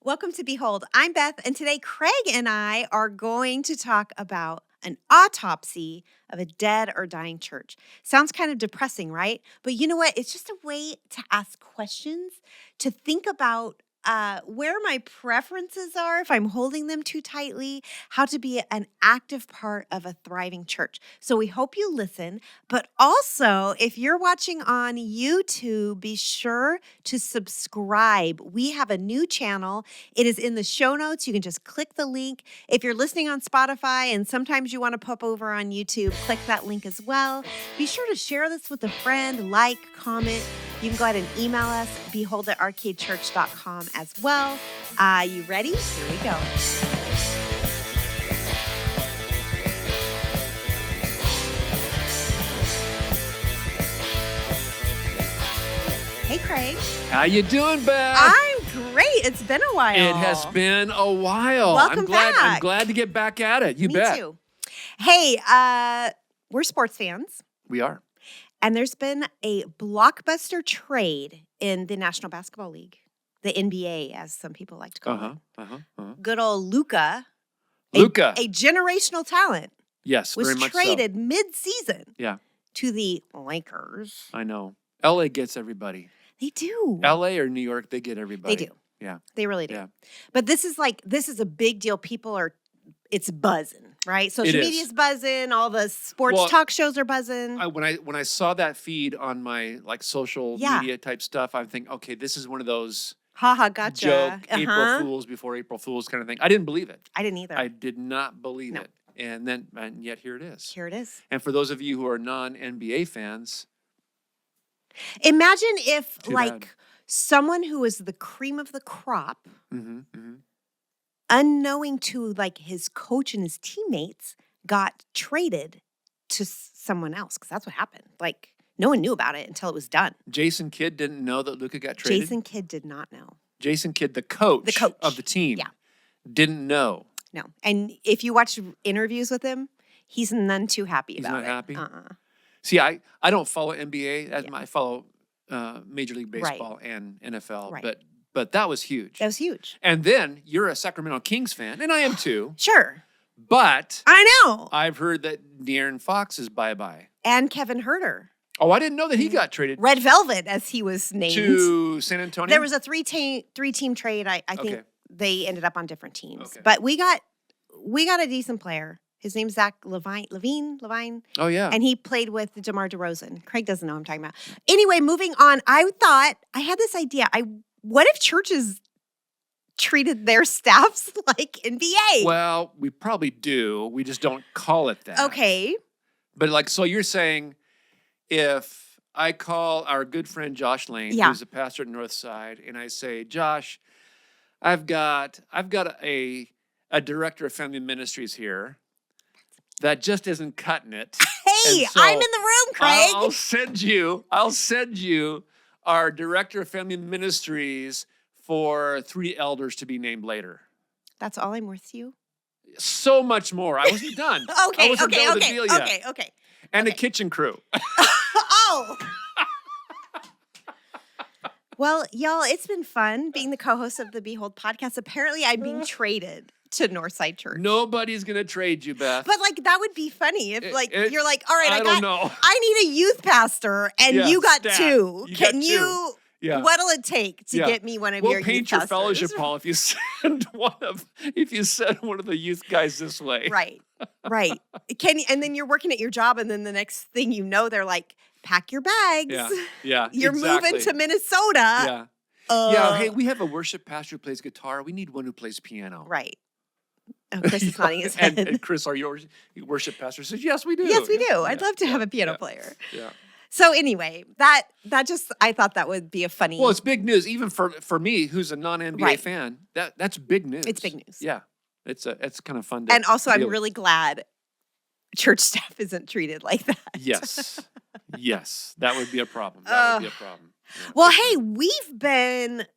Welcome to Behold. I'm Beth, and today Craig and I are going to talk about an autopsy of a dead or dying church. Sounds kind of depressing, right? But you know what? It's just a way to ask questions, to think about where my preferences are, if I'm holding them too tightly, how to be an active part of a thriving church. So we hope you listen. But also, if you're watching on YouTube, be sure to subscribe. We have a new channel. It is in the show notes. You can just click the link. If you're listening on Spotify and sometimes you want to pop over on YouTube, click that link as well. Be sure to share this with a friend, like, comment. You can go ahead and email us, behold@arcadechurch.com as well. You ready? Here we go. Hey, Craig. How you doing, Beth? I'm great. It's been a while. It has been a while. Welcome back. I'm glad to get back at it. You bet. Me too. Hey, we're sports fans. We are. And there's been a blockbuster trade in the National Basketball League, the NBA, as some people like to call it. Good old Luka. Luka. A generational talent. Yes, was very much traded so. mid-season Yeah. to the Lakers. I know. LA gets everybody. They do. LA or New York, they get everybody. They do. Yeah. They really do. Yeah. But this is a big deal. It's buzzing, right? Social media's buzzing. All the sports talk shows are buzzing. When I saw that feed on my social media type stuff, I think, okay, this is one of those gotcha. joke April Fools before April Fools kind of thing. I didn't believe it. I didn't either. I did not believe it. And yet here it is. Here it is. And for those of you who are non-NBA fans, imagine if bad. Someone who was the cream of the crop, unknowing to his coach and his teammates, got traded to someone else, because that's what happened. No one knew about it until it was done. Jason Kidd didn't know that Luka got traded? Jason Kidd did not know. Jason Kidd, the coach of the team, didn't know. No. And if you watch interviews with him, he's none too happy about it. He's not happy? See, I don't follow NBA. I follow Major League Baseball and NFL. Right. But that was huge. That was huge. And then you're a Sacramento Kings fan, and I am too. Sure. But I know. I've heard that De'Aaron Fox is bye-bye. And Kevin Herter. Oh, I didn't know that he got traded. Red Velvet, as he was named. To San Antonio? There was a three-team trade. I think they ended up on different teams. Okay. But we got a decent player. His name's Zach Levine. Oh, yeah. And he played with DeMar DeRozan. Craig doesn't know what I'm talking about. Anyway, moving on. I had this idea. What if churches treated their staffs like NBA? Well, we probably do. We just don't call it that. Okay. But so you're saying if I call our good friend Josh Lane, who's a pastor at Northside, and I say, Josh, I've got a director of family ministries here that just isn't cutting it. Hey, so I'm in the room, Craig. I'll send you our director of family ministries for 3 elders to be named later. That's all I'm worth to you? So much more. I wasn't done. Okay. And a kitchen crew. Oh. Well, y'all, it's been fun being the co-host of the Behold podcast. Apparently, I'm being traded to Northside Church. Nobody's going to trade you, Beth. But that would be funny if you're like, all right, I don't know. I need a youth pastor and you got stat. 2. Can you what'll it take to get me one of your youth pastors? We'll paint your pastors? fellowship hall if you send one of the youth guys this way. Right. And then you're working at your job, and then the next thing you know, they're like, pack your bags. Yeah. You're moving to Minnesota. Yeah. Hey, we have a worship pastor who plays guitar. We need one who plays piano. Right. Oh, Chris is nodding his head. And Chris, our worship pastor, says, yes, we do. Yes, we do. I'd love to have a piano player. Yeah. So anyway, that just, I thought that would be a funny. Well, it's big news, even for me, who's a non-NBA fan. That's big news. It's big news. Yeah. It's kind of fun to And also, I'm really glad church staff isn't treated like that. Yes. That would be a problem. Yeah. Well, hey, we've been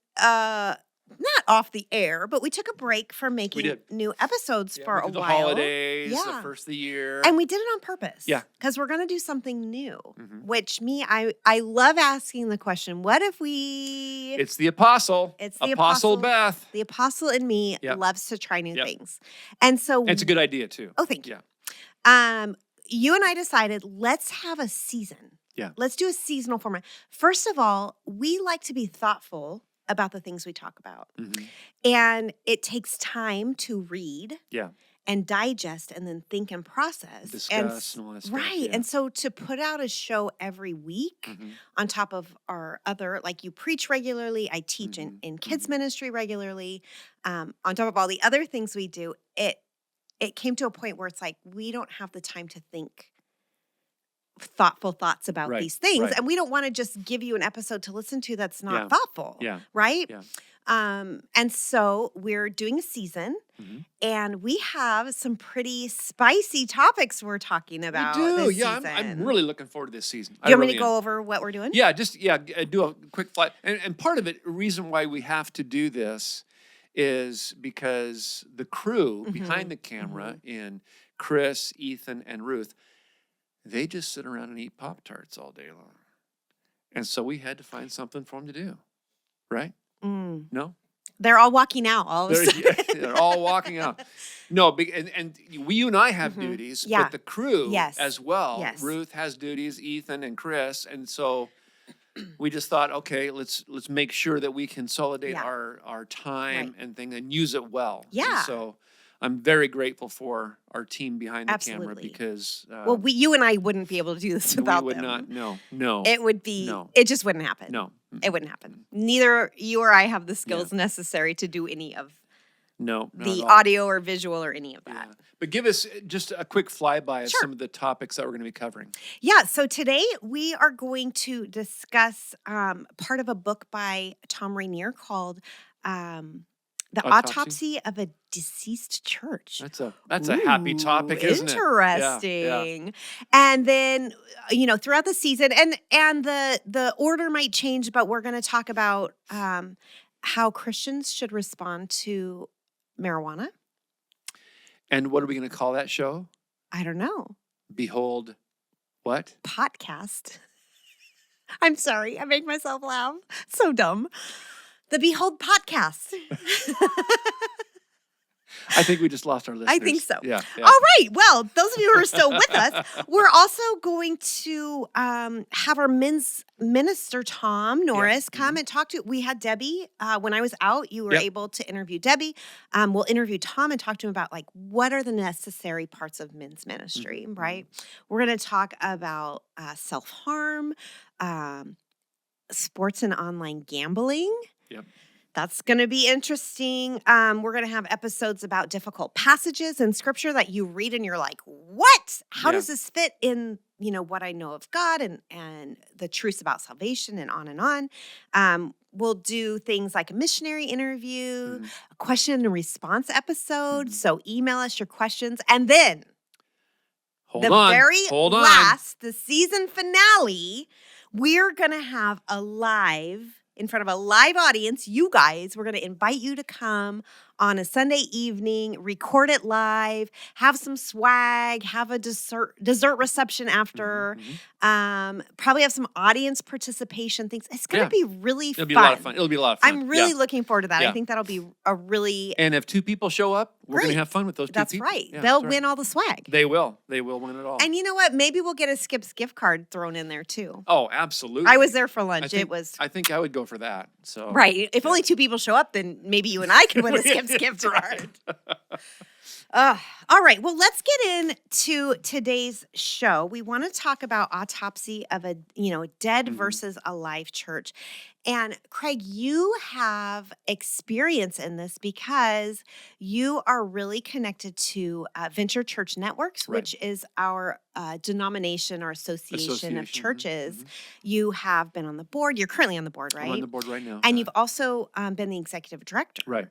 not off the air, but we took a break from We making did. new episodes for we a did the while. holidays, the Yeah. first of the year. And we did it on purpose. Yeah. Because we're going to do something new, Mhm. which I love asking the question, what if we... It's the apostle. It's the Apostle apostle. Beth. The apostle in me Yep. loves to try new Yep. things. And so... And it's a good idea, too. Oh, thank you. Yeah. You and I decided, let's have a season. Yeah. Let's do a seasonal format. First of all, we like to be thoughtful about the things we talk about. Mhm. And it takes time to read Yeah. and digest and then think and process. Discuss and all that stuff. Right. Yeah. And so to put out a show every week Mhm. on top of our other, like you preach regularly, I teach Mhm. in kids Mhm. ministry regularly, on top of all the other things we do, it came to a point where it's like we don't have the time to think thoughtful thoughts about Right, these things. right. And we don't want to just give you an episode to listen to that's not Yeah. thoughtful. Yeah. Right? Yeah. And so we're doing a season Mhm. and we have some pretty spicy topics we're talking about. We do. This Yeah. season. I'm really looking forward to this season. Do you want me really to go am. over what we're doing? Yeah, do a quick flight. And part of it, reason why we have to do this is because the crew Mhm. behind the camera in Chris, Ethan, and Ruth, they just sit around and eat Pop-Tarts all day long. And so we had to find something for them to do, right? Mm. No? They're all walking out all of a They're, sudden. they're all walking out. No, and you and I have Mhm. duties, Yeah. but the crew Yes. as well. Yes. Ruth has duties, Ethan and Chris, and so we just thought, okay, let's make sure that we consolidate Yeah. our time Right. and thing and use it well. And Yeah. so I'm very grateful for our team behind the camera Absolutely. because Well, you and I wouldn't be able to do this without we would them. not. No. It would be, No. it just wouldn't happen. No. It wouldn't happen. Neither you or I have the skills necessary to do any of No. Not the at all. audio or visual or any of that. Yeah. But give us just a quick flyby of Sure. some of the topics that we're going to be covering. Yeah, so today we are going to discuss part of a book by Thom Rainer called The Autopsy of a Deceased Church. That's a happy topic, isn't it? Interesting. And then, throughout the season, and the order might change, but we're going to talk about how Christians should respond to marijuana. And what are we going to call that show? I don't know. Behold, what? Podcast. I'm sorry. I make myself laugh. So dumb. The Behold Podcast. I think we just lost our listeners. I think so. Yeah. All right. Well, those of you who are still with us, we're also going to have our men's minister, Tom Norris, come and talk to. We had Debbie. When I was out, you were able to interview Debbie. We'll interview Tom and talk to him about what are the necessary parts of men's ministry, right? We're going to talk about self-harm, sports and online gambling. Yep. That's going to be interesting. We're going to have episodes about difficult passages in scripture that you read and you're like, what? How does this fit in, what I know of God and the truths about salvation and on and on. We'll do things like a missionary interview, a question and response episode. So email us your questions. And then the season finale, we're going to have in front of a live audience, you guys, we're going to invite you to come on a Sunday evening, record it live, have some swag, have a dessert reception after, probably have some audience participation things. It's going to be really fun. It'll be a lot of fun. It'll be a lot of fun. I'm really looking forward to that. Yeah. I think that'll be a really... And if 2 people show up, we're going to have fun with those 2 That's people. right. Yeah, They'll win all the swag. They will. They will win it all. And you know what? Maybe we'll get a Skip's gift card thrown in there too. Oh, absolutely. I was there for lunch. I think I would go for that. So right. If only 2 people show up, then maybe you and I can win a Skip's gift card. All right. Well, let's get into today's show. We want to talk about autopsy of a dead versus alive church. And Craig, you have experience in this because you are really connected to Venture Church Networks, which is our denomination or association of churches. You have been on the board. You're currently on the board, right? I'm on the board right now. And you've also been the executive director. Right.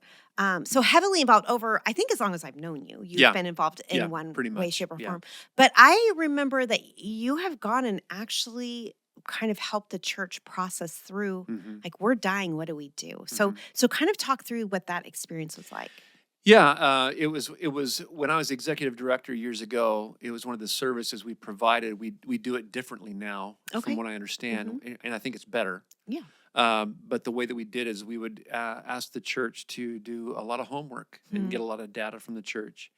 So heavily involved I think as long as I've known you, you've been involved in one way, shape, or form. But I remember that you have gone and actually kind of help the church process through, Mm-hmm. like, we're dying, what do we do? So kind of talk through what that experience was like. Yeah, it was when I was executive director years ago. It was one of the services we provided. We do it differently now, from what I understand, and I think it's better. Yeah. But the way that we did is we would ask the church to do a lot of homework and get a lot of data from the church.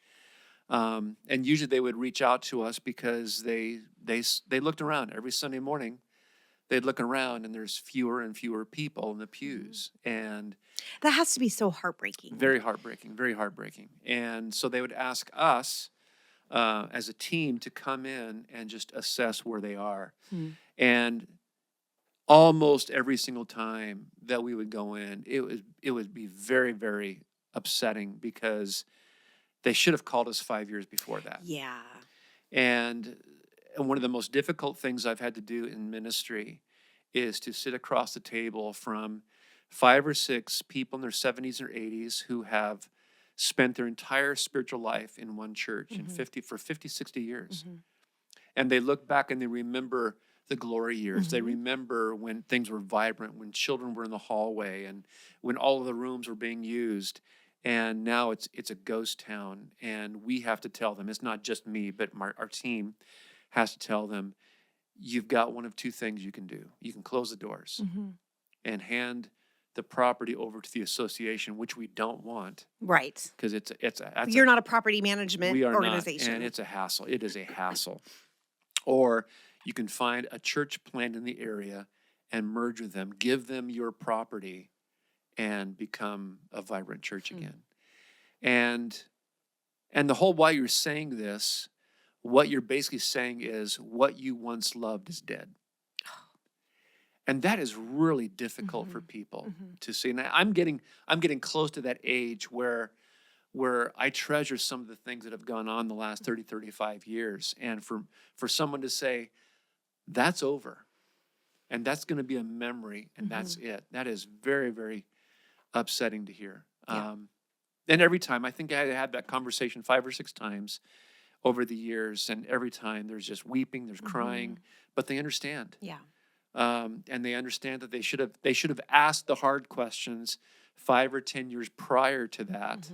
And usually they would reach out to us because they looked around every Sunday morning. They'd look around and there's fewer and fewer people in the pews, and that has to be so heartbreaking. Very heartbreaking, very heartbreaking. And so they would ask us as a team to come in and just assess where they are. And almost every single time that we would go in, it would be very, very upsetting because they should have called us 5 years before that. Yeah. And one of the most difficult things I've had to do in ministry is to sit across the table from 5 or 6 people in their 70s or 80s who have spent their entire spiritual life in one church for 50, 60 years. And they look back and they remember the glory years. They remember when things were vibrant, when children were in the hallway, and when all of the rooms were being used. And now it's a ghost town, and we have to tell them, it's not just me, but our team has to tell them, you've got one of two things you can do. You can close the doors and hand the property over to the association, which we don't want. Right. Because you're not a property management organization. Not, and it's a hassle. It is a hassle. Or you can find a church plant in the area and merge with them, give them your property, and become a vibrant church again. And the whole while you're saying this, what you're basically saying is what you once loved is dead. And that is really difficult for people to see. And I'm getting close to that age where I treasure some of the things that have gone on the last 30, 35 years. And for someone to say, that's over, and that's going to be a memory, and that's it. That is very, very upsetting to hear. Yeah. And every time, I think I had that conversation 5 or 6 times over the years, and every time there's just weeping, there's crying, but they understand. Yeah. And they understand that they should have asked the hard questions 5 or 10 years prior to that.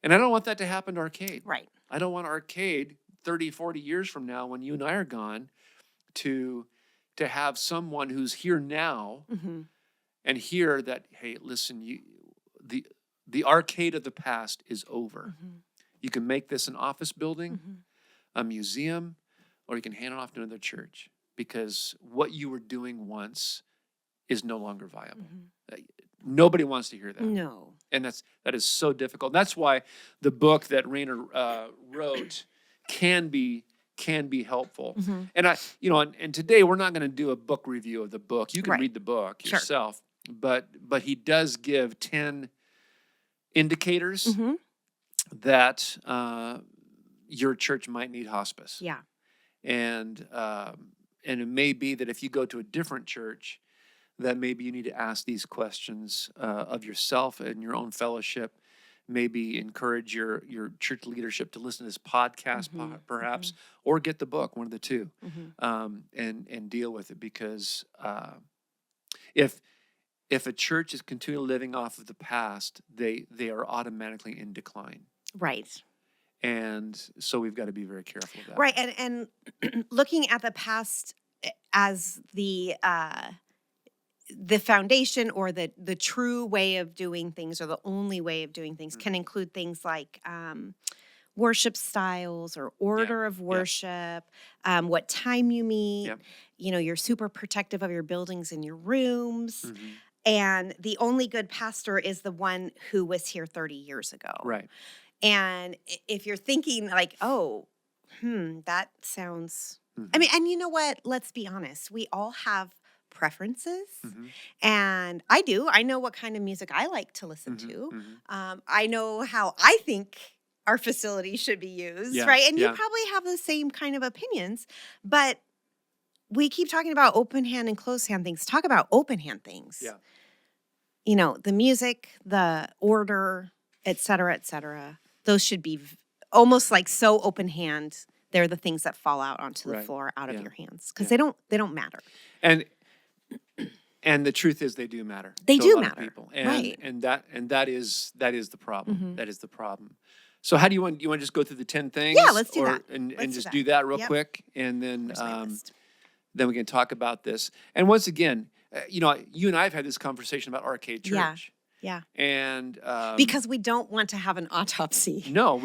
And I don't want that to happen to Arcade. Right. I don't want Arcade 30, 40 years from now, when you and I are gone, to have someone who's here now and hear that, hey, listen, the Arcade of the past is over. You can make this an office building, a museum, or you can hand it off to another church, because what you were doing once is no longer viable. Nobody wants to hear that. No. And that is so difficult. That's why the book that Rainer wrote can be helpful. And and today we're not going to do a book review of the book. You can read the book yourself, but he does give 10 indicators that your church might need hospice. Yeah. And it may be that if you go to a different church, that maybe you need to ask these questions of yourself and your own fellowship. Maybe encourage your church leadership to listen to this podcast, perhaps, or get the book, one of the two, and deal with it. Because if a church is continually living off of the past, they are automatically in decline. Right. And so we've got to be very careful of that. Right. And looking at the past as the foundation, or the true way of doing things, or the only way of doing things, can include things like worship styles, or order of worship, what time you meet. You're super protective of your buildings and your rooms. And the only good pastor is the one who was here 30 years ago. Right. And if you're thinking like, oh, that sounds, I mean, and you know what? Let's be honest. We all have preferences. And I do. I know what kind of music I like to listen to. I know how I think our facility should be used, right? And you probably have the same kind of opinions. But we keep talking about open hand and closed hand things. Talk about open hand things. Yeah. The music, the order, et cetera, those should be almost like so open hand they're the things that fall out onto the Right. floor out of Yeah. your hands because Yeah. they don't matter. And the truth is they do matter They to do a lot of matter. people. Right. And that is the problem. Mhm. That is the problem. So how do you want to just go through the 10 things? Yeah, let's do that. And Let's do just that. do that real Yep. quick, and then Where's my list? then we can talk about this. And once again, you and I have had this conversation about Arcade Yeah. Church. Yeah. And Because we don't want to have an autopsy. no,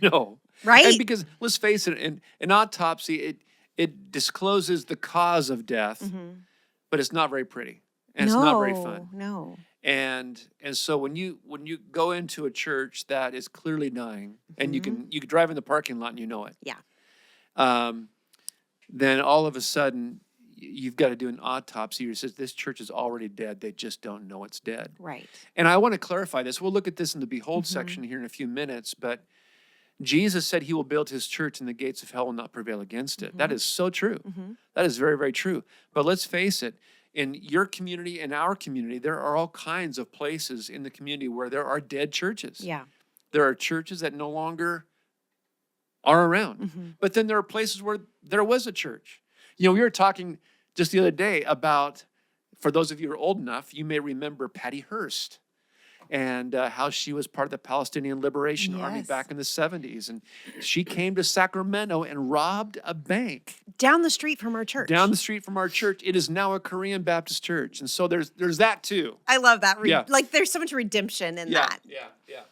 no. Right? And because let's face it, an autopsy it discloses the cause of death, Mhm. but it's not very pretty. And it's not very fun. No. And so when you go into a church that is clearly dying, and you can drive in the parking lot and you know it. Yeah. Then all of a sudden you've got to do an autopsy. It says this church is already dead. They just don't know it's dead. Right. And I want to clarify this. We'll look at this in the Behold section here in a few minutes, but Jesus said he will build his church and the gates of hell will not prevail against it. That is so true. That is very, very true. But let's face it, in your community and our community, there are all kinds of places in the community where there are dead churches. Yeah. There are churches that no longer are around. But then there are places where there was a church. We were talking just the other day about, for those of you who are old enough, you may remember Patty Hearst and how she was part of the Palestinian Liberation Army Yes. back in the 70s. And she came to Sacramento and robbed a bank. Down the street from our church. Down the street from our church. It is now a Korean Baptist church. And so there's that too. I love that. Yeah. Like there's so much redemption in that. Yeah.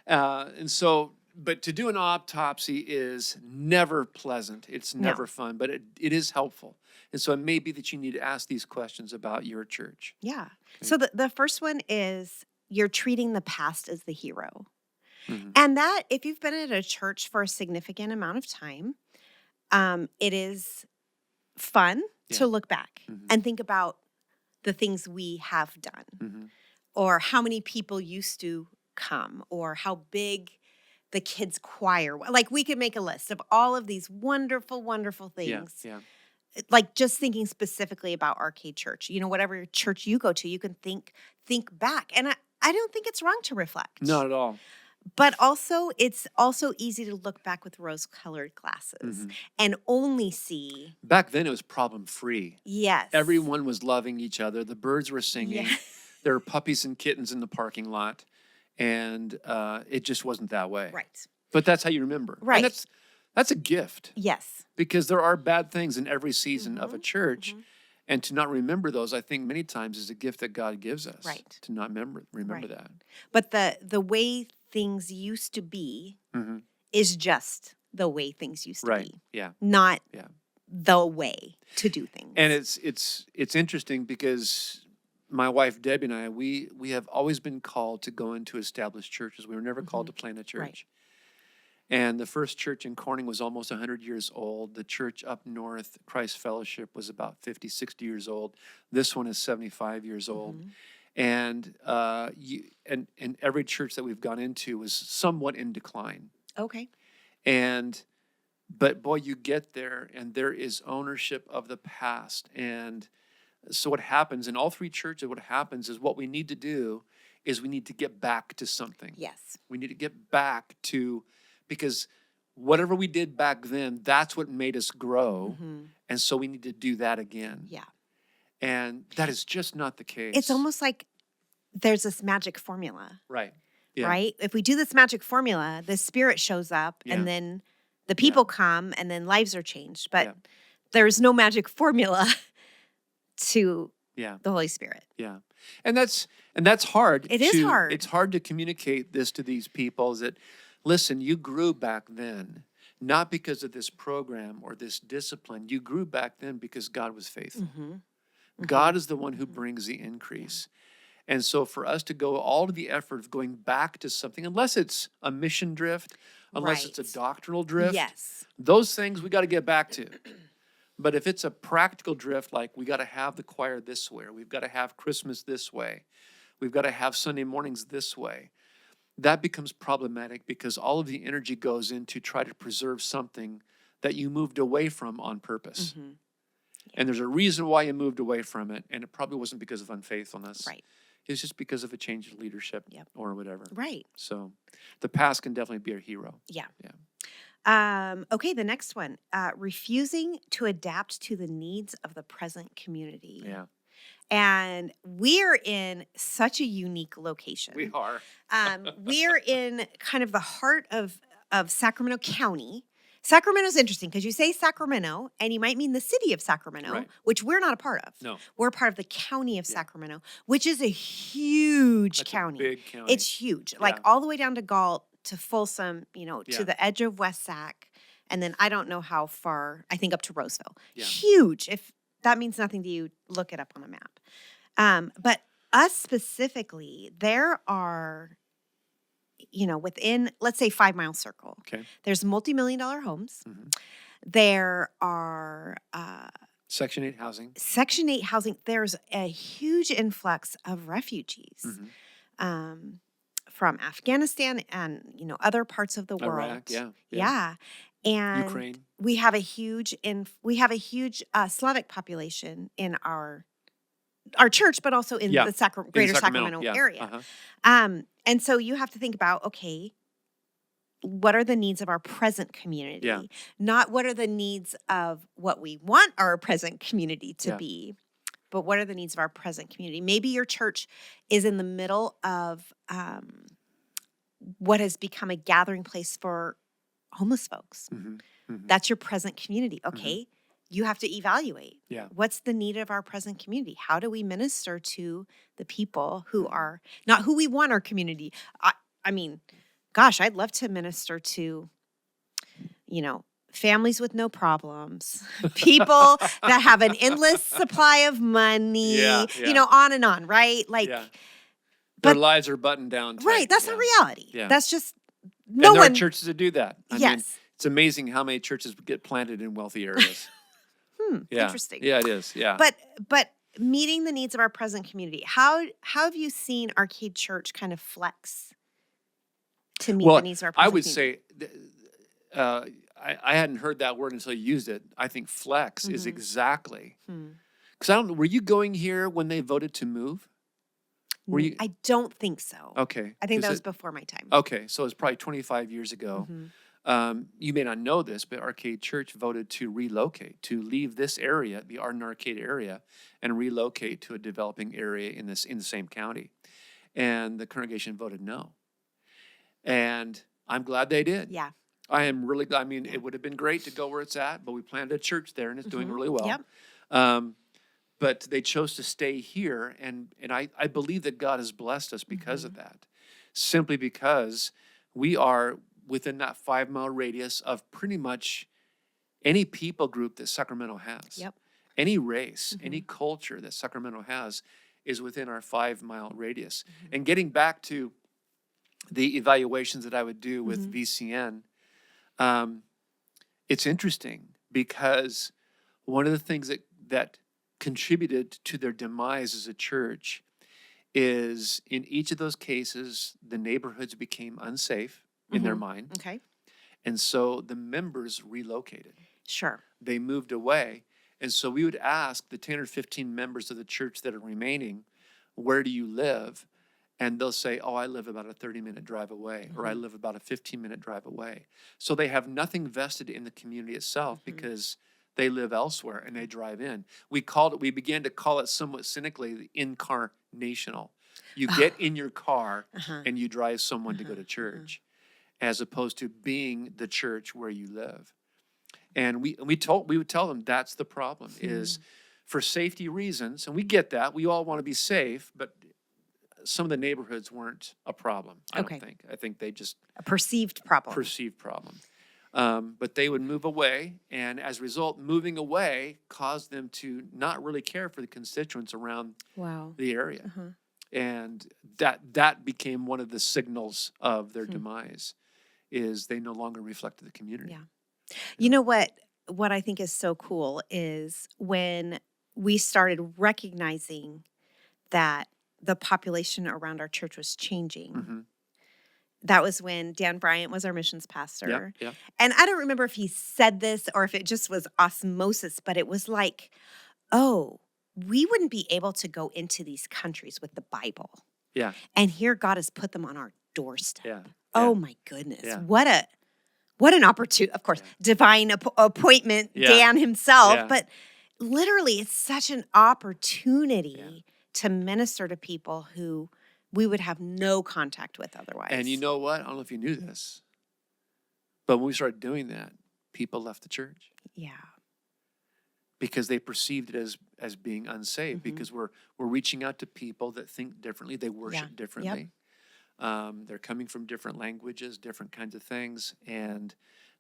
And so, but to do an autopsy is never pleasant. It's never fun, but it is helpful. And so it may be that you need to ask these questions about your church. Yeah. So the first one is you're treating the past as the hero. And that, if you've been at a church for a significant amount of time, it is fun to look back and think about the things we have done, or how many people used to come, or how big the kids' choir was. Like we could make a list of all of these wonderful, wonderful things. Yeah. Like just thinking specifically about Arcade Church, whatever church you go to, you can think back. And I don't think it's wrong to reflect. Not at all. But also, it's also easy to look back with rose-colored glasses and only see. Back then, it was problem-free. Yes. Everyone was loving each other. The birds were singing. Yeah. There were puppies and kittens in the parking lot. And it just wasn't that way. Right. But that's how you remember. Right. And that's a gift. Yes. Because there are bad things in every season of a church. And to not remember those, I think many times is a gift that God gives us. Right. To not remember that. But the way things used to be is just the way things used to be. Yeah. Not the way to do things. And it's interesting because my wife Debbie and I, we have always been called to go into established churches. We were never called to plant a church. Right. And the first church in Corning was almost 100 years old. The church up north, Christ Fellowship, was about 50, 60 years old. This one is 75 years old. And and every church that we've gone into was somewhat in decline. Okay. But boy, you get there and there is ownership of the past. And so what happens in all three churches, what happens is what we need to do is we need to get back to something. Yes. We need to get back to, because whatever we did back then, that's what made us grow. And so we need to do that again. Yeah. And that is just not the case. It's almost like there's this magic formula. Right. Yeah. Right? If we do this magic formula, the Spirit shows up Yeah. and then the people come and then lives are changed. But Yeah. there's no magic formula to Yeah. the Holy Spirit. Yeah. And that's hard. It is hard. It's hard to communicate this to these people, is that, listen, you grew back then, not because of this program or this discipline. You grew back then because God was faithful. God is the one who brings the increase. And so for us to go all to the effort of going back to something, unless it's a mission drift, unless it's a Right. doctrinal drift, Yes. those things we got to get back to. But if it's a practical drift, like we got to have the choir this way, or we've got to have Christmas this way, we've got to have Sunday mornings this way, that becomes problematic because all of the energy goes into try to preserve something that you moved away from on purpose. And there's a reason why you moved away from it, and it probably wasn't because of unfaithfulness. Right. It was just because of a change of leadership or whatever. Right. So the past can definitely be a hero. Yeah. Yeah. Okay, the next one. Refusing to adapt to the needs of the present community. Yeah, And we're in such a unique location. we are. We're in kind of the heart of Sacramento County. Sacramento's interesting because you say Sacramento and you might mean the city of Sacramento, Right. which we're not a part of. No. We're part of the county of Yeah. Sacramento, which is a huge That's county. a big county. It's huge, like Yeah. all the way down to Galt, to Folsom, Yeah. to the edge of West Sac. And then I don't know how far, I think up to Roseville. Yeah. Huge. If that means nothing to you, look it up on a map. But us specifically, there are, within, let's say, 5 mile circle, Okay. there's multi-million-dollar homes. Mhm. There are Section 8 housing. Section 8 housing. There's a huge influx of refugees Mhm. from Afghanistan and, other parts of the world. Iraq, yeah. Yeah. And Ukraine. we have a huge Slavic population in our church, but also in Yeah, the greater Sacramento yeah. area. Uh-huh. And so you have to think about, okay, what are the needs of our present community? Yeah. Not what are the needs of what we want our present community to Yeah. be, but what are the needs of our present community? Maybe your church is in the middle of what has become a gathering place for homeless folks. Mhm. Mhm. That's your present community. Okay. You have to evaluate. Yeah. What's the need of our present community? How do we minister to the people who are not who we want our community? I mean, gosh, I'd love to minister to, families with no problems, people that have an endless supply of money, Yeah, yeah. on and on, right? Like, Yeah. Their but- lives are buttoned down tight. right. That's yeah. not reality. Yeah. That's just And no there one. are churches that do that. I mean, Yes. it's amazing how many churches get planted in wealthy areas. Yeah. Interesting. Yeah, it is. Yeah. But meeting the needs of our present community, how have you seen Arcade Church kind of flex to meet the needs of our present I would community? say, I hadn't heard that word until you used it. I think flex is exactly. Because I don't know, were you going here when they voted to move? Were you? I don't think so. Okay. I think Is that was it- before my time. Okay, so it's probably 25 years ago. Mhm. You may not know this, but Arcade Church voted to relocate, to leave this area, the Arden Arcade area, and relocate to a developing area in the same county. And the congregation voted no. And I'm glad they did. Yeah. I am really glad. I mean, it would have been great to go where it's at, but we planted a church there and it's doing really well. Yep. But they chose to stay here, and I believe that God has blessed us because of that, simply because we are within that 5 mile radius of pretty much any people group that Sacramento has. Yep. Any race, any culture that Sacramento has is within our 5 mile radius. And getting back to the evaluations that I would do with VCN, it's interesting because one of the things that contributed to their demise as a church is in each of those cases, the neighborhoods became unsafe in their mind. Okay. And so the members relocated. Sure. They moved away. And so we would ask the 10 or 15 members of the church that are remaining, where do you live? And they'll say, oh, I live about a 30-minute drive away, or I live about a 15-minute drive away. So they have nothing vested in the community itself because they live elsewhere and they drive in. We began to call it somewhat cynically the incarnational. You get in your car and you drive someone to go to church, as opposed to being the church where you live. And we would tell them that's the problem is for safety reasons, and we get that. We all want to be safe, but some of the neighborhoods weren't a problem, I don't think. I think they just A perceived problem. perceived problem. But they would move away, and as a result, moving away caused them to not really care for the constituents around Wow. the area. And that became one of the signals of their demise, is they no longer reflected the community. Yeah. You know what I think is so cool is when we started recognizing that the population around our church was changing. That was when Dan Bryant was our missions pastor. Yeah. And I don't remember if he said this or if it just was osmosis, but it was like, oh, we wouldn't be able to go into these countries with the Bible. Yeah. And here God has put them on our doorstep. Yeah. Oh my goodness. Yeah. What what an opportunity, of course, divine appointment, Dan himself, but literally it's such an opportunity to minister to people who we would have no contact with otherwise. And you know what? I don't know if you knew this, but when we started doing that, people left the church. Yeah. Because they perceived it as being unsaved, because we're reaching out to people that think differently, they worship differently. They're coming from different languages, different kinds of things, and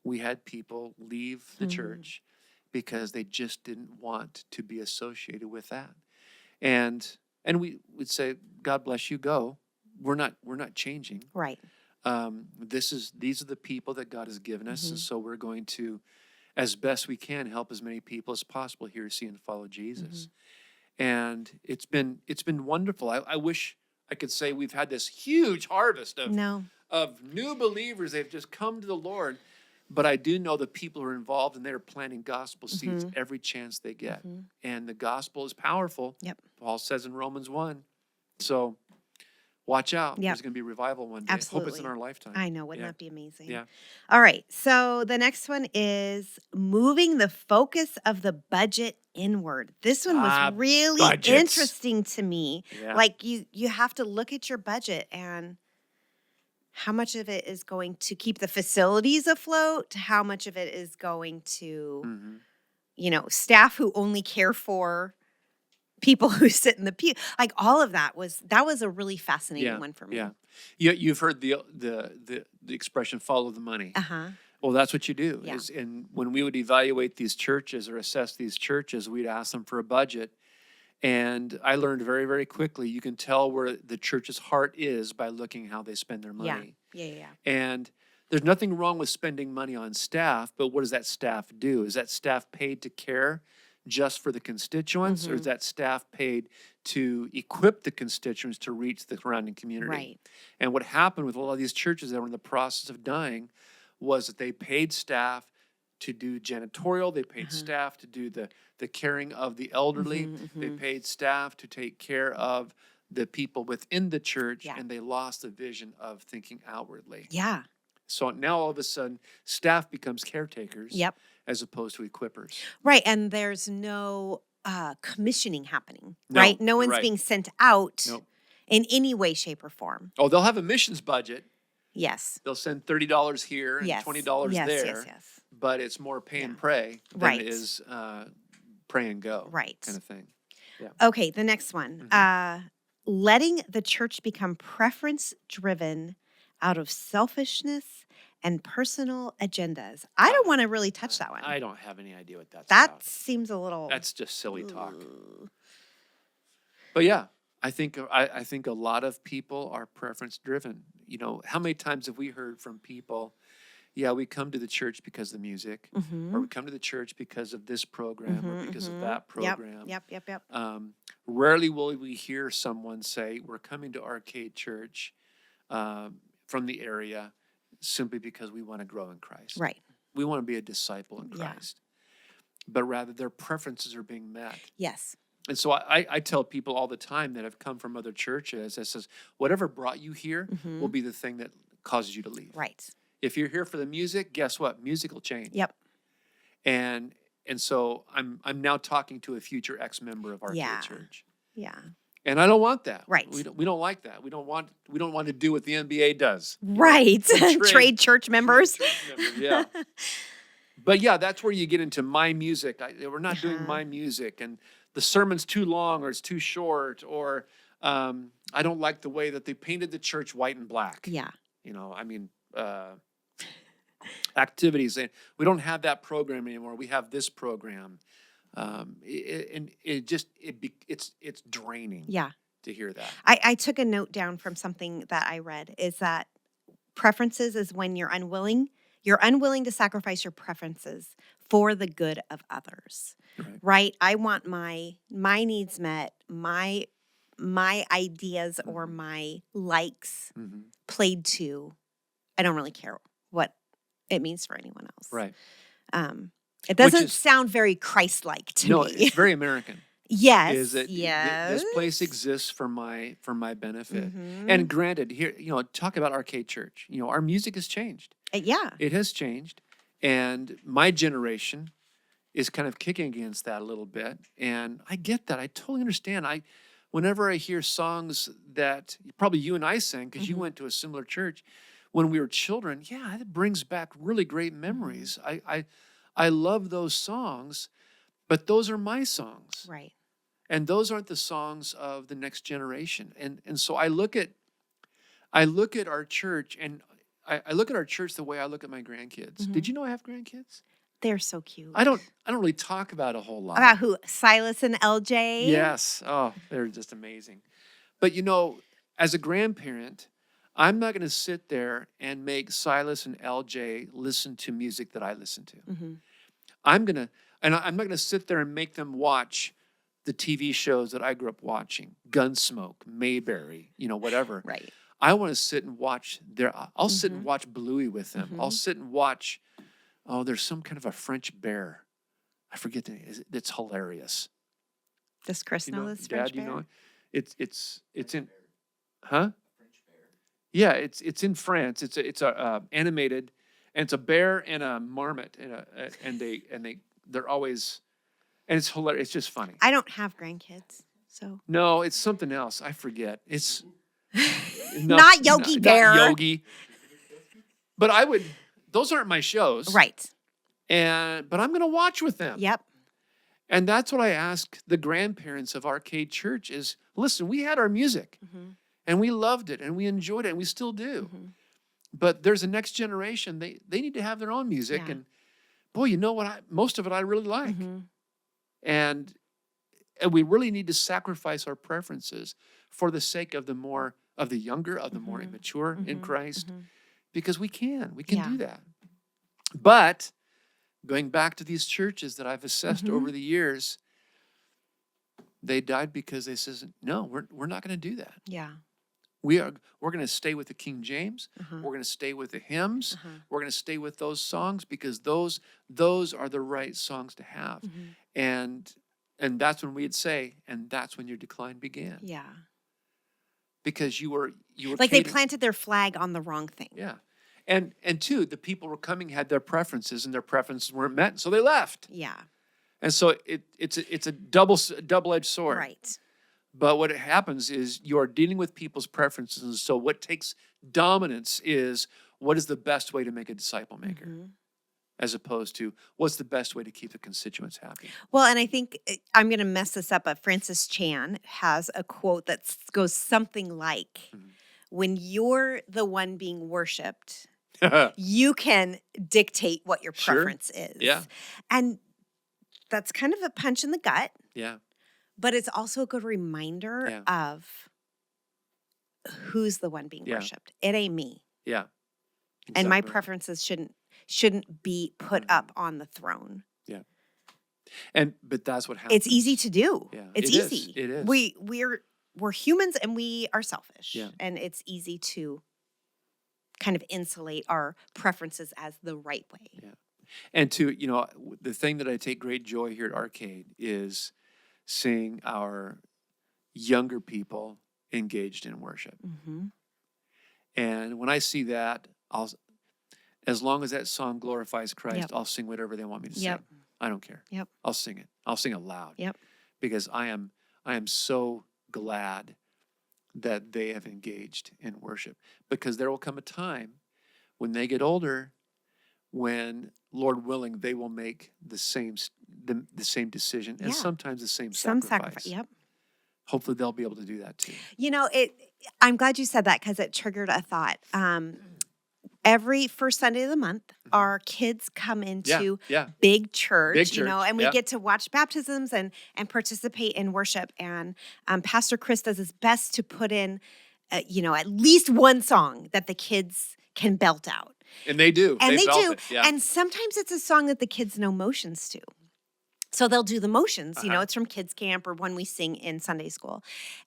we had people leave the church because they just didn't want to be associated with that. And we would say, God bless you, go. We're not changing. Right. These are the people that God has given us, and so we're going to, as best we can, help as many people as possible here see and follow Jesus. And it's been wonderful. I wish I could say we've had this huge harvest of new believers. They've just come to the Lord. But I do know the people who are involved, and they're planting gospel seeds every chance they get. And the gospel is powerful. Paul says in Romans 1. So watch out. There's going to be revival one day. Absolutely. Hope it's in our lifetime. I know. Wouldn't that be amazing? Yeah. All right. So the next one is moving the focus of the budget inward. This one was really interesting to me. Like you have to look at your budget and how much of it is going to keep the facilities afloat, how much of it is going to, staff who only care for people who sit in the pew. Like all of that was a really fascinating one for me. You've heard the expression "follow the money." Well, that's what you do. And when we would evaluate these churches or assess these churches, we'd ask them for a budget. And I learned very, very quickly, you can tell where the church's heart is by looking how they spend their money. And there's nothing wrong with spending money on staff, but what does that staff do? Is that staff paid to care just for the constituents, or is that staff paid to equip the constituents to reach the surrounding community? Right. And what happened with a lot of these churches that were in the process of dying was that they paid staff to do janitorial, they paid staff to do the caring of the elderly, they paid staff to take care of the people within the church, and they lost the vision of thinking outwardly. So now all of a sudden, staff becomes caretakers as opposed to equippers. Right, and there's no commissioning happening, right? No one's being sent out in any way, shape, or form. Oh, they'll have a missions budget. Yes. They'll send $30 here and $20 there. Yes. But it's more pay and pray than it is pray and go kind of thing. Okay, the next one. Letting the church become preference-driven out of selfishness and personal agendas. I don't want to really touch that one. I don't have any idea what that's about. That seems a little... That's just silly talk. But yeah, I think a lot of people are preference-driven. How many times have we heard from people, we come to the church because of the music, or we come to the church because of this program, or because of that program. Yep. Rarely will we hear someone say, we're coming to Arcade Church from the area simply because we want to grow in Christ. Right. We want to be a disciple in Christ. But rather their preferences are being met. Yes. And so I tell people all the time that have come from other churches, I says, whatever brought you here will be the thing that causes you to leave. Right. If you're here for the music, guess what? Music will change. Yep. And so I'm now talking to a future ex-member of Arcade Church. Yeah. And I don't want that. Right. We don't like that. We don't want to do what the NBA does. Right. Trade church members. Yeah. But that's where you get into my music. We're not doing my music, and the sermon's too long or it's too short, or I don't like the way that they painted the church white and black. Yeah. Activities. And we don't have that program anymore. We have this program. It's draining. Yeah. To hear that. I took a note down from something that I read, is that preferences is when you're unwilling to sacrifice your preferences for the good of others. Right? I want my needs met, my ideas or my likes played to. I don't really care what it means for anyone else. Right. It doesn't sound very Christ-like to me. No, it's very American. is Yes, that this place yes. exists for my benefit. And Mhm. granted, here, talk about Arcade Church. Our music has changed. Yeah. It has changed, and my generation is kind of kicking against that a little bit, and I get that. I totally understand. Whenever I hear songs that probably you and I sang, because you Mhm. went to a similar church when we were children, yeah, it brings back really great Mhm. memories. I love those songs, but those are my songs. Right. And those aren't the songs of the next generation. And so I look at our church, and I look at our church the way I look at my grandkids. Did Mhm. you know I have grandkids? They're so cute. I don't really talk about a whole lot. About who? Silas and LJ? Yes. Oh, they're just amazing. But as a grandparent, I'm not going to sit there and make Silas and LJ listen to music that I listen to. Mhm. I'm not going to sit there and make them watch the TV shows that I grew up watching, Gunsmoke, Mayberry, whatever. Right. I want to sit and watch I'll sit and Mhm. watch Bluey with them. I'll Mhm. sit and watch, there's some kind of a French bear. I forget the name. It's hilarious. Does Chris know this French Dad, you know bear? it? It's in, huh? Yeah, it's in France. It's a animated, and it's a bear and a marmot, and they're always, and it's hilarious. It's just funny. I don't have grandkids, so. No, it's something else. I forget. It's Not Yogi not Bear. Yogi. But those aren't my shows. Right. But I'm going to watch with them. Yep. And that's what I ask the grandparents of Arcade Church is, listen, we had our music Mhm. and we loved it and we enjoyed it and we still do. Mhm. But there's a next generation. They need to have their own music. Yeah. And boy, you know what? Most of it I really like. Mhm. And we really need to sacrifice our preferences for the sake of the more Mhm. immature in Mhm. Christ, Mhm. because we can Yeah. do that. But going back to these churches that I've assessed Mhm. over the years, they died because they says, no, we're not going to do that. Yeah. We're going to stay with the King James. Uh-huh. We're going to stay with the hymns. Uh-huh. We're going to stay with those songs because those are the right songs to have. Mhm. And that's when we'd say, and that's when your decline began. Yeah. Because you were Like they catering. planted their flag on the wrong thing. Yeah. And two, the people were coming had their preferences, and their preferences weren't met, so they left. Yeah. And so it's a double-edged sword. Right. But what happens is you're dealing with people's preferences, and so what takes dominance is what is the best way to make a disciple maker, Mhm. as opposed to what's the best way to keep the constituents happy. Well, and I think I'm going to mess this up, but Francis Chan has a quote that goes something like, Mhm. when you're the one being worshiped, you can dictate what your Sure. preference is. Yeah. And that's kind of a punch in the gut, Yeah. but it's also a good reminder Yeah. of who's the one being Yeah. worshipped. It ain't me. Yeah. And my Exactly. preferences shouldn't be put up on the throne. Yeah. But that's what happens. It's easy to do. Yeah. It's It is. easy. It is. We're humans and we are selfish. Yeah. And it's easy to kind of insulate our preferences as the right way. Yeah. And the thing that I take great joy here at Arcade is seeing our younger people engaged in worship. Mm-hmm. And when I see that, as long as that song glorifies Christ, Yep. I'll sing whatever they want me to Yep. sing. I don't care. Yep. I'll sing it. I'll sing it loud. Yep. Because I am so glad that they have engaged in worship. Because there will come a time when they get older, when, Lord willing, they will make the same decision, and Yeah. sometimes the same Some sacrifice. sacrifice. Yep. Hopefully they'll be able to do that too. I'm glad you said that because it triggered a thought. Every first Sunday of the month, our kids come into Yeah. big church, Big church, and we yeah. get to watch baptisms and participate in worship. And Pastor Chris does his best to put in, at least one song that the kids can belt out. And they do. And they belt do. it, yeah. And sometimes it's a song that the kids know motions to. So they'll do the motions, Uh-huh. it's from kids camp or when we sing in Sunday school.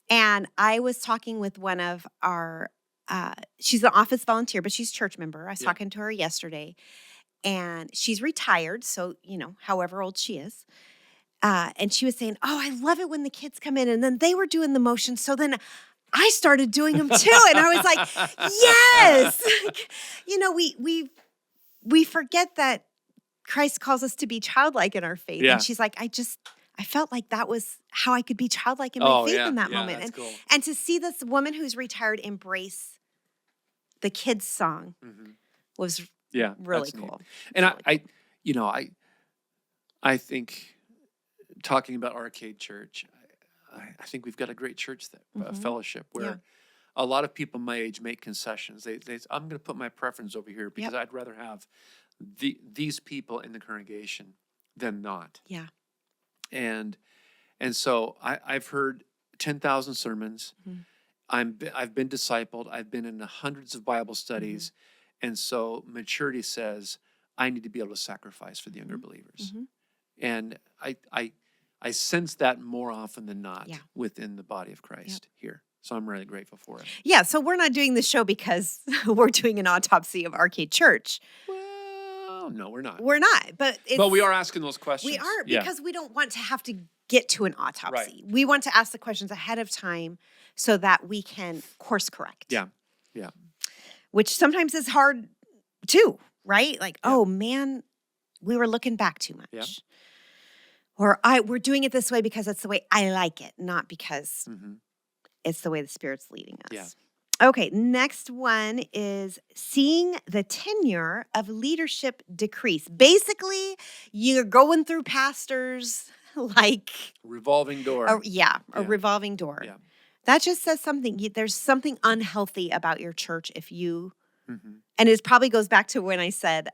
And I was talking with one of our, she's an office volunteer, but she's a church member. I was Yeah. talking to her yesterday and she's retired. So, however old she is. and she was saying, "Oh, I love it when the kids come in," and then they were doing the motions, so then I started doing them too, and I was like, "Yes!" We forget that Christ calls us to be childlike in our faith, Yeah. and she's like, I felt like that was how I could be childlike in my faith in that moment, that's cool. and to see this woman who's retired embrace the kids' song was really cool. And really cool. I think talking about Arcade Church, I think we've got a great church fellowship where a lot of people my age make concessions. They I'm going to put my preference over here because I'd rather have these people in the congregation than not. Yeah. And so I've heard 10,000 sermons. I've been discipled. I've been in hundreds of Bible studies. And so maturity says I need to be able to sacrifice for the younger believers. And I sense that more often than not within the body of Christ here. So I'm really grateful for it. Yeah, so we're not doing this show because we're doing an autopsy of Arcade Church. Well, no, we're not. We're not, but we are asking those questions. We are, because we don't want to have to get to an autopsy. Right. We want to ask the questions ahead of time so that we can course correct. Yeah. Which sometimes is hard too, right? Like, oh man, we were looking back too much. Yeah. Or we're doing it this way because it's the way I like it, not because it's the way the Spirit's leading us. Yeah. Okay, next one is seeing the tenure of leadership decrease. Basically, you're going through pastors like revolving door. A revolving door. Yeah. That just says something. There's something unhealthy about your church if you, and it probably goes back to when I said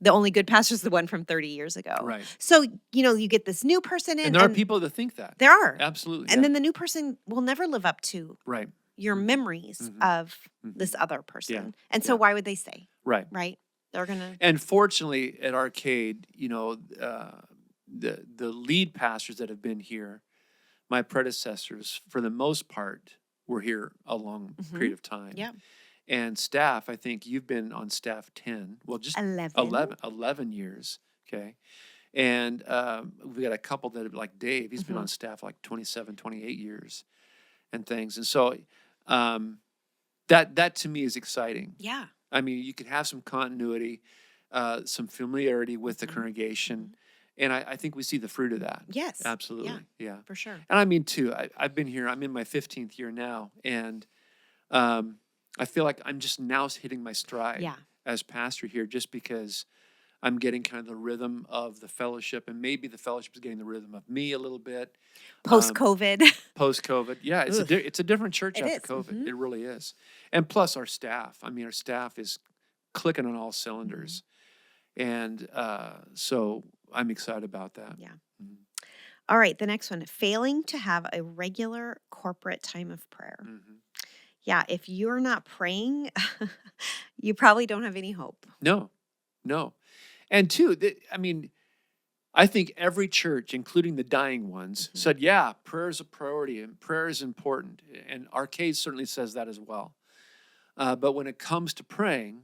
the only good pastor is the one from 30 years ago. Right. So, you get this new person in. And there are people that think that. There are. Absolutely. And then the new person will never live up to right. your memories of this other person. Yeah. And so why would they stay? Right. Right? They're going to. And fortunately at Arcade, the lead pastors that have been here, my predecessors, for the most part, were here a long period of time. Yeah. And staff, I think you've been on staff 10. Well, just 11 years. Okay. And we got a couple that, like Dave, he's been on staff like 27, 28 years and things. And so that to me is exciting. Yeah. I mean, you could have some continuity, some familiarity with the congregation. And I think we see the fruit of that. Yes. Absolutely. Yeah. For sure. And I mean, too, I've been here. I'm in my 15th year now. And I feel like I'm just now hitting my stride as pastor here just because I'm getting kind of the rhythm of the fellowship. And maybe the fellowship is getting the rhythm of me a little bit. Post-COVID. Post-COVID. Yeah, it's a different church after is. COVID. It really is. And plus our staff. I mean, our staff is clicking on all cylinders. And so I'm excited about that. Yeah. All right, the next one, failing to have a regular corporate time of prayer. Yeah, if you're not praying, you probably don't have any hope. No. And two, I think every church, including the dying ones, said, prayer is a priority and prayer is important. And Arcade certainly says that as well. But when it comes to praying,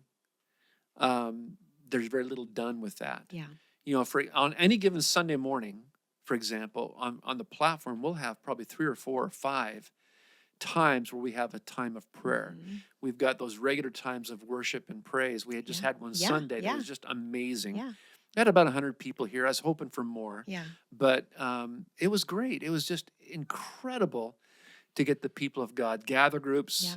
there's very little done with that. Yeah. On any given Sunday morning, for example, on the platform, we'll have probably 3 or 4 or 5 times where we have a time of prayer. We've got those regular times of worship and praise. We had just had one Sunday that was just amazing. Yeah. I had about 100 people here. I was hoping for more. Yeah. But it was great. It was just incredible to get the people of God. Gather groups,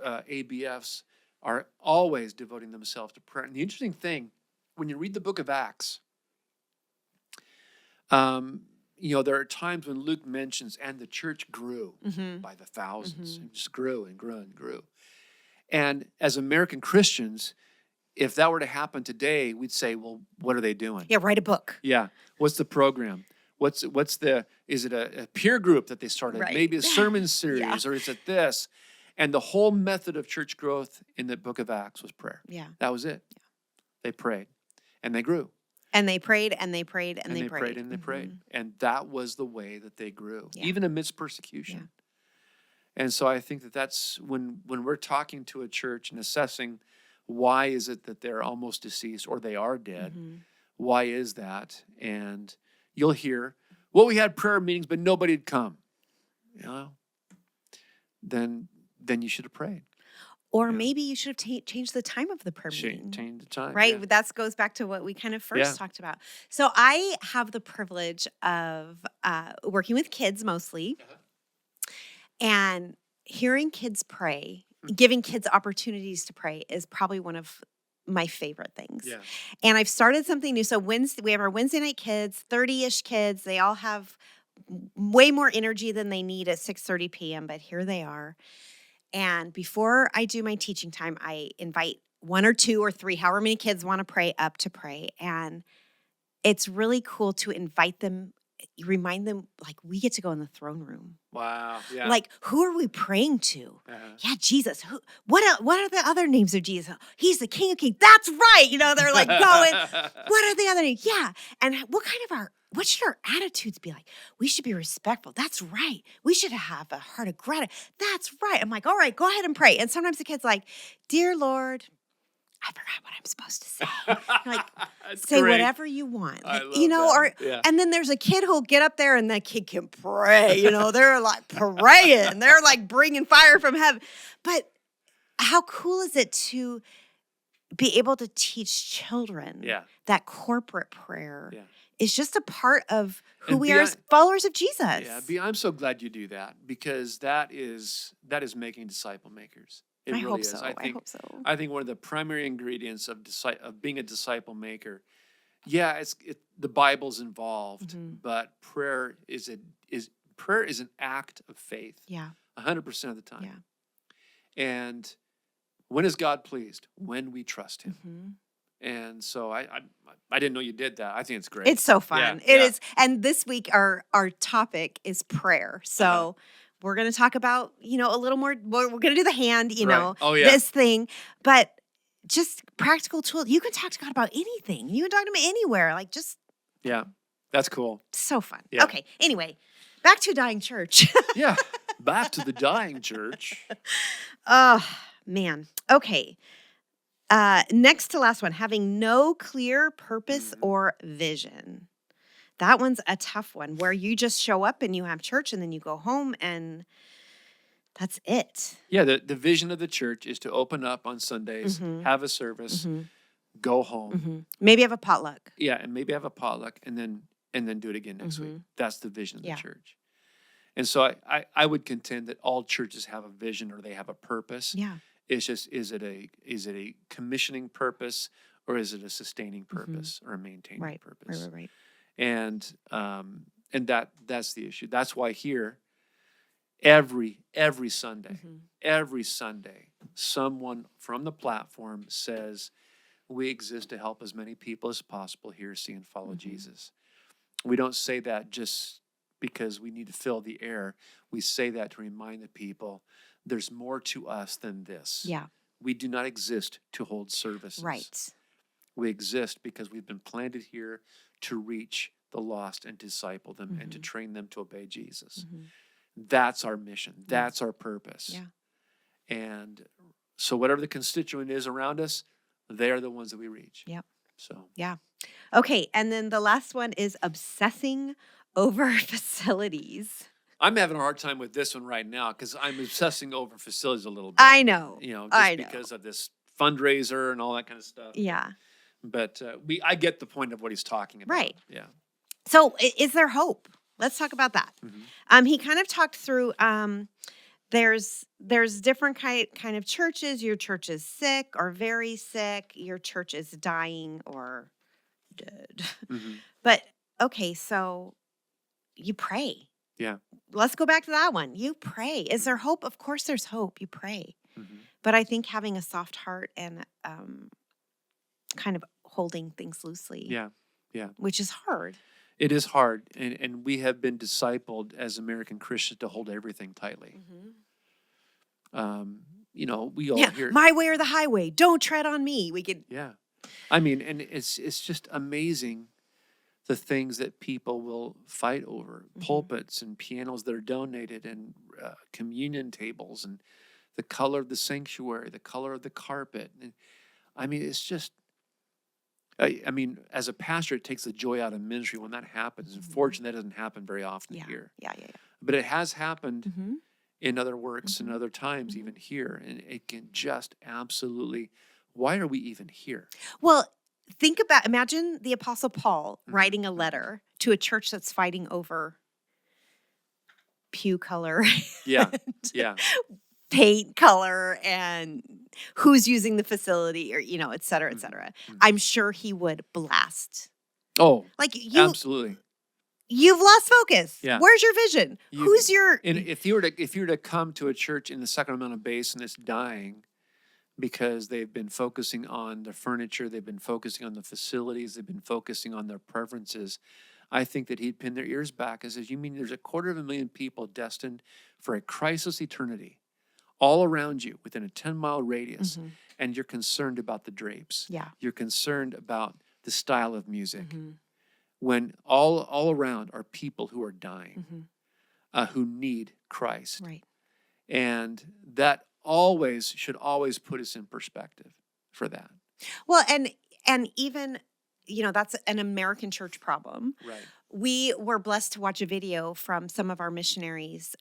ABFs are always devoting themselves to prayer. And the interesting thing, when you read the book of Acts, there are times when Luke mentions, and the church grew by the thousands, and just grew and grew and grew. And as American Christians, if that were to happen today, we'd say, well, what are they doing? Yeah, write a book. Yeah. What's the program? Is it a peer group that they started? Right. Maybe a sermon series, or is it this? And the whole method of church growth in the book of Acts was prayer. Yeah. That was it. Yeah. They prayed and they grew. And they prayed and they prayed and they prayed. And they prayed. And that was the way that they grew, even amidst persecution. Yeah. And so I think that's when we're talking to a church and assessing why is it that they're almost deceased or they are dead, why is that? And you'll hear well, we had prayer meetings, but nobody'd come. Then you should have prayed. Or maybe you should have changed the time of the prayer meeting. Change the time, right? Yeah. That goes back to what we kind of first talked about. So I have the privilege of working with kids mostly, and hearing kids pray, giving kids opportunities to pray is probably one of my favorite things. Yeah. And I've started something new. So we have our Wednesday night kids, 30-ish kids. They all have way more energy than they need at 6:30 p.m., but here they are. And before I do my teaching time, I invite 1 or 2 or 3, however many kids want to pray, up to pray. And it's really cool to invite them, remind them, like, we get to go in the throne room. Wow. Yeah. Like, who are we praying to? Yeah, Jesus. What are the other names of Jesus? He's the King of Kings. That's right. They're like going, what are the other names? Yeah. And what should our attitudes be like? We should be respectful. That's right. We should have a heart of gratitude. That's right. I'm like, all right, go ahead and pray. And sometimes the kid's like, dear Lord, I forgot what I'm supposed to say. Like, say great. Whatever you want. I love that. And then there's a kid who'll get up there and that kid can pray. They're like praying. They're like bringing fire from heaven. But how cool is it to be able to teach children that corporate prayer is just a part of who we are as followers of Jesus. Yeah, I'm so glad you do that, because that is making disciple makers. It really hope is. so. I hope so. I think one of the primary ingredients of being a disciple maker, the Bible's involved, but prayer is an act of faith. Yeah. 100% of the time. Yeah. And when is God pleased? When we trust Him. And so I didn't know you did that. I think it's great. It's so fun. It is. And this week our topic is prayer. So we're going to talk about, a little more. We're going to do the hand, this thing, but just practical tools. You can talk to God about anything. You can talk to him anywhere. Like, just. Yeah, that's cool. So fun. Yeah. Okay. Anyway, back to dying church. Yeah. Back to the dying church. Oh, man. Okay. Next to last one, having no clear purpose or vision. That one's a tough one, where you just show up and you have church and then you go home and that's it. Yeah, the vision of the church is to open up on Sundays, have a service, go home. Maybe have a potluck. Yeah, and maybe have a potluck and then do it again next week. That's the vision of the church. And so I would contend that all churches have a vision, or they have a purpose. Yeah. It's just, is it a commissioning purpose, or is it a sustaining purpose or a maintaining purpose? Right. And that's the issue. That's why here, every Sunday, someone from the platform says, we exist to help as many people as possible here see and follow Jesus. We don't say that just because we need to fill the air. We say that to remind the people there's more to us than this. Yeah. We do not exist to hold services. Right. We exist because we've been planted here to reach the lost and disciple them and to train them to obey Jesus. That's our mission. That's our purpose. Yeah. And so whatever the constituent is around us, they are the ones that we reach. Yep. So. Yeah. Okay. And then the last one is obsessing over facilities. I'm having a hard time with this one right now because I'm obsessing over facilities a little bit. I know. Because of this fundraiser and all that kind of stuff. Yeah. But I get the point of what he's talking about. Right. Yeah. So is there hope? Let's talk about that. He kind of talked through, there's different kind of churches. Your church is sick or very sick. Your church is dying or dead. But, okay, so you pray. Yeah. Let's go back to that one. You pray. Is there hope? Of course there's hope. You pray. But I think having a soft heart and kind of holding things loosely. Yeah. Which is hard. It is hard. And we have been discipled as American Christians to hold everything tightly. We all hear my way or the highway. Don't tread on me. We could. Yeah. I mean, and it's just amazing the things that people will fight over. Pulpits and pianos that are donated and communion tables and the color of the sanctuary, the color of the carpet. And I mean, it's just, I mean, as a pastor, it takes the joy out of ministry when that happens. Unfortunately, that doesn't happen very often here. Yeah. But it has happened Mm-hmm. in other works and other times, even here. And it can just absolutely, why are we even here? Well, imagine the Apostle Paul writing a letter to a church that's fighting over pew color, Yeah. and Yeah. paint color, and who's using the facility, or et cetera, et cetera. I'm sure he would blast. Oh, Like absolutely. You've lost focus. Yeah. Where's your vision? Who's your? And if you were to come to a church in the Sacramento Basin that's dying because they've been focusing on the furniture, they've been focusing on the facilities, they've been focusing on their preferences, I think that he'd pin their ears back and says, "You mean there's 250,000 people destined for a Christless eternity all around you within a 10-mile radius, and you're concerned about the drapes. Yeah. You're concerned about the style of music, when all around are people who are dying, who need Christ." Right. And that should always put us in perspective for that. Well, and even, that's an American church problem. Right. We were blessed to watch a video from some of our missionaries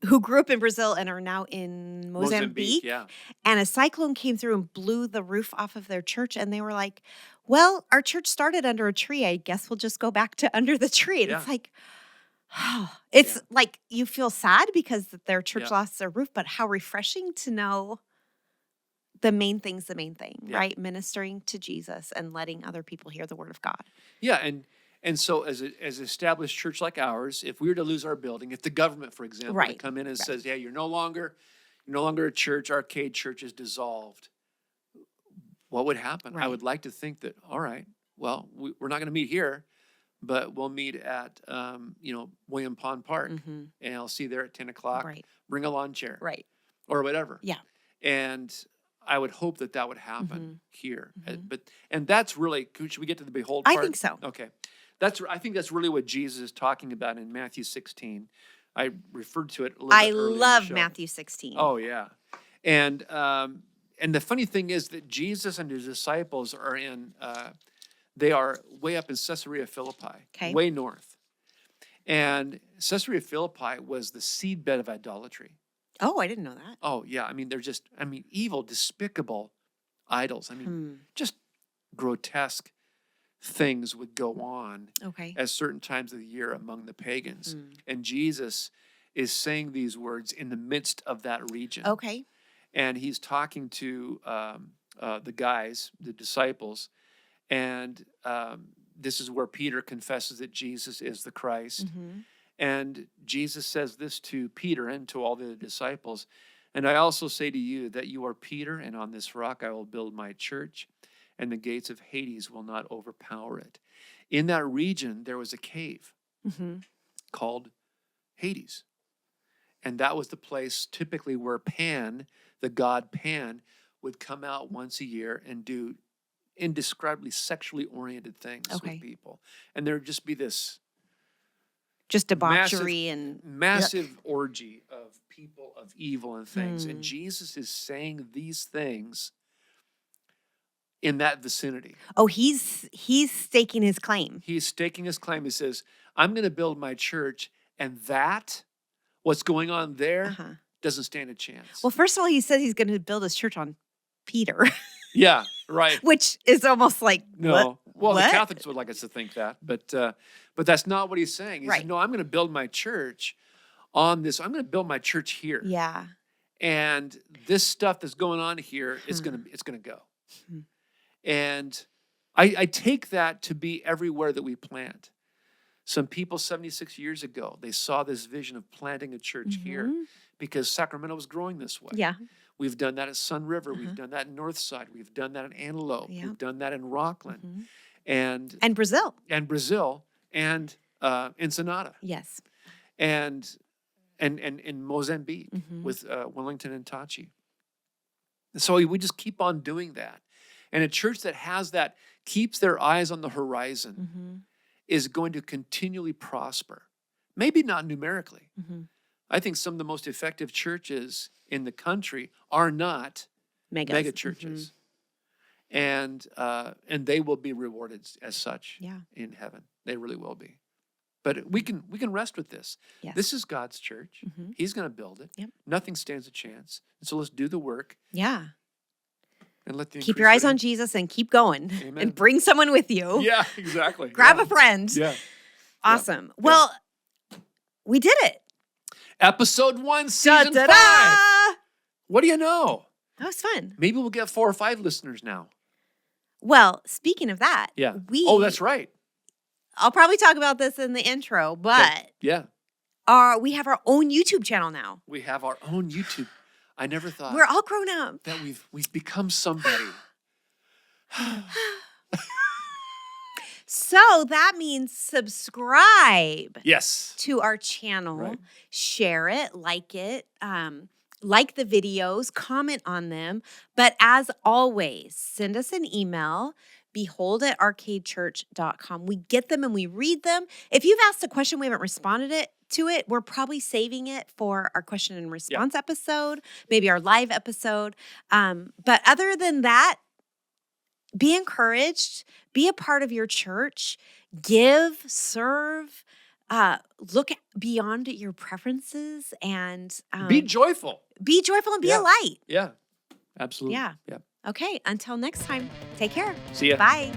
who grew up in Brazil and are now in Mozambique. Yeah. And a cyclone came through and blew the roof off of their church. And they were like, well, our church started under a tree. I guess we'll just go back to under the tree. And Yeah. it's like, it's like you feel sad because their church lost their roof, but how refreshing to know the main thing, right? Ministering to Jesus and letting other people hear the word of God. Yeah, and so as an established church like ours, if we were to lose our building, if the government, for example, were to come in and says, "Yeah, you're no longer a church, Arcade Church is dissolved," what would happen? Right. I would like to think that, all right, well, we're not going to meet here, but we'll meet at William Pond Park, and I'll see you there at 10 o'clock. Right. Bring a lawn chair, Right. or whatever. Yeah. And I would hope that would happen here. And that's really, should we get to the behold part? I think so. Okay. I think that's really what Jesus is talking about in Matthew 16. I referred to it a little bit earlier in the love show. Matthew 16. Oh, yeah. And the funny thing is that Jesus and his disciples they are way up in Caesarea Philippi, way north. And Caesarea Philippi was the seedbed of idolatry. Oh, I didn't know that. Oh, yeah. I mean, they're just, evil, despicable idols. Just grotesque things would go on at certain times of the year among the pagans. And Jesus is saying these words in the midst of that region. Okay. And he's talking to the disciples, and this is where Peter confesses that Jesus is the Christ. And Jesus says this to Peter and to all the disciples, "And I also say to you that you are Peter, and on this rock I will build my church, and the gates of Hades will not overpower it." In that region, there was a cave called Hades. And that was the place typically where Pan, the god Pan, would come out once a year and do indescribably sexually oriented things with people. And there would just be this just debauchery massive orgy of people, of evil and things. And Jesus is saying these things in that vicinity. Oh, he's staking his claim. He's staking his claim. He says, "I'm going to build my church, and what's going on there doesn't stand a chance." Well, first of all, he says he's going to build his church on Peter. Yeah, right. Which is almost like, no. Well, what? The Catholics would like us to think that, but that's not what he's saying. He said, "No, I'm going to build my church on this. I'm going to build my church here." Yeah. And this stuff that's going on here is going to go. And I take that to be everywhere that we plant. Some people 76 years ago, they saw this vision of planting a church here because Sacramento was growing this way. Yeah. We've done that at Sun River. We've done that in Northside. We've done that in Antelope. We've done that in Rockland. And Brazil. And Ensenada. Yes. And in Mozambique with Wellington and Tachi. So we just keep on doing that. And a church that has that, keeps their eyes on the horizon, is going to continually prosper. Maybe not numerically. I think some of the most effective churches in the country are not mega churches. and they will be rewarded as such in heaven. They really will be. But we can rest with this. Yes. This is God's church. Mhm. He's going to build it. Yep. Nothing stands a chance. So let's do the work. Yeah. And let the keep your eyes on Jesus and keep going. Amen. And bring someone with you. Yeah, exactly. Grab a friend. Yeah. Awesome. Yeah. Well, we did it. Episode 1, season 5. What do you know? That was fun. Maybe we'll get 4 or 5 listeners now. Well, speaking of that, Oh, that's right. I'll probably talk about this in the intro, but yeah, we have our own YouTube channel now. We have our own YouTube. I never thought we're all grown up that we've become somebody. So that means subscribe. Yes. To our channel, right. Share it, like the videos, comment on them. But as always, send us an email, behold@arcadechurch.com. We get them and we read them. If you've asked a question, we haven't responded to it, we're probably saving it for our question and response episode, maybe our live episode. But other than that, be encouraged, be a part of your church, give, serve, look beyond your preferences and be joyful. Be joyful and be a light. Yeah, absolutely. Yeah. Okay, until next time, take care. See ya. Bye.